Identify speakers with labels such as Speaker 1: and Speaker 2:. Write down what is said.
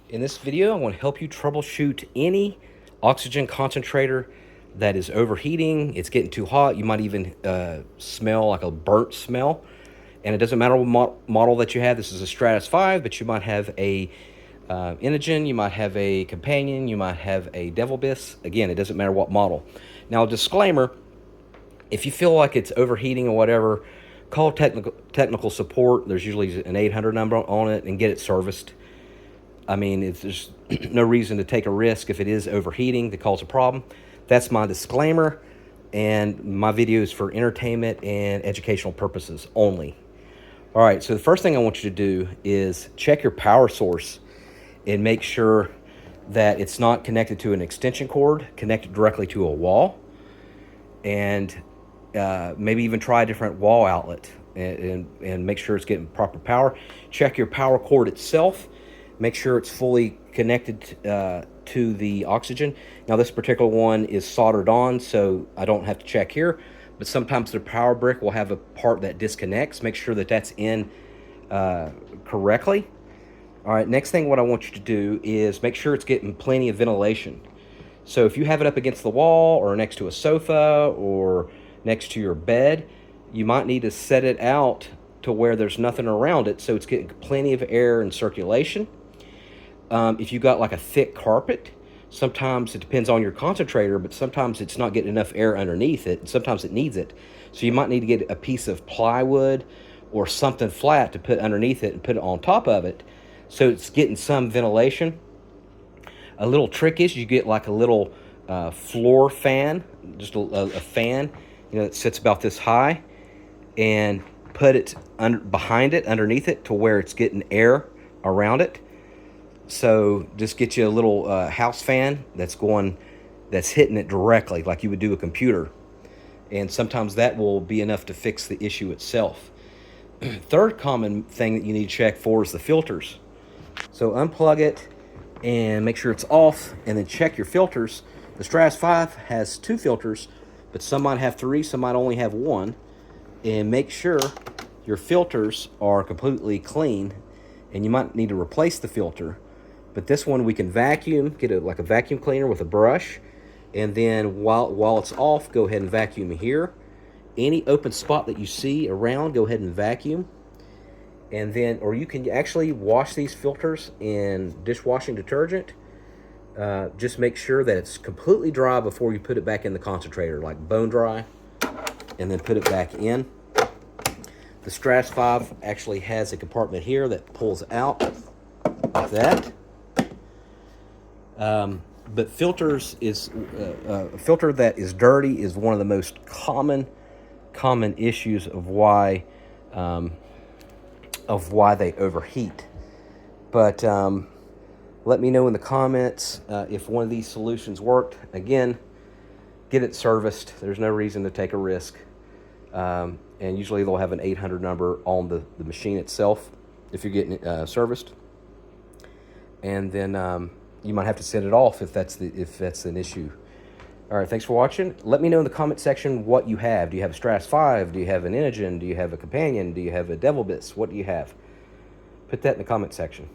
Speaker 1: In this video, I want to help you troubleshoot any oxygen concentrator that is overheating. It's getting too hot. You might even smell like a burnt smell. And it doesn't matter what model that you have. This is a Stratus 5, but you might have a Inogen, you might have a Companion, you might have a Devil Biss. Again, it doesn't matter what model. Now, a disclaimer, if you feel like it's overheating or whatever, call technical support. There's usually an 800 number on it and get it serviced. I mean, there's no reason to take a risk if it is overheating that cause a problem. That's my disclaimer, and my video is for entertainment and educational purposes only. All right, so the first thing I want you to do is check your power source and make sure that it's not connected to an extension cord, connected directly to a wall, and maybe even try a different wall outlet and make sure it's getting proper power. Check your power cord itself. Make sure it's fully connected to the oxygen. Now, this particular one is soldered on, so I don't have to check here. But sometimes the power brick will have a part that disconnects. Make sure that that's in correctly. All right, next thing what I want you to do is make sure it's getting plenty of ventilation. So if you have it up against the wall or next to a sofa or next to your bed, you might need to set it out to where there's nothing around it so it's getting plenty of air and circulation. If you got like a thick carpet, sometimes it depends on your concentrator, but sometimes it's not getting enough air underneath it, and sometimes it needs it. So you might need to get a piece of plywood or something flat to put underneath it and put it on top of it so it's getting some ventilation. A little trick is you get like a little floor fan, just a fan, that sits about this high, and put it behind it, underneath it, to where it's getting air around it. So just get you a little house fan that's hitting it directly like you would do a computer. And sometimes that will be enough to fix the issue itself. Third common thing that you need to check for is the filters. So unplug it and make sure it's off, and then check your filters. The Stratus 5 has 2 filters, but some might have 3, some might only have 1. And make sure your filters are completely clean, and you might need to replace the filter. But this one we can vacuum, get like a vacuum cleaner with a brush, and then while it's off, go ahead and vacuum here. Any open spot that you see around, go ahead and vacuum. And then, or you can actually wash these filters in dishwashing detergent. Just make sure that it's completely dry before you put it back in the concentrator, like bone dry, and then put it back in. The Stratus 5 actually has a compartment here that pulls out like that. But filters is a filter that is dirty is one of the most common issues of why they overheat. But let me know in the comments if one of these solutions worked. Again, get it serviced. There's no reason to take a risk. And usually they'll have an 800 number on the machine itself if you're getting it serviced. And then you might have to send it off if that's an issue. All right, thanks for watching. Let me know in the comment section what you have. Do you have a Stratus 5? Do you have an Inogen? Do you have a Companion? Do you have a Devil Biss? What do you have? Put that in the comment section.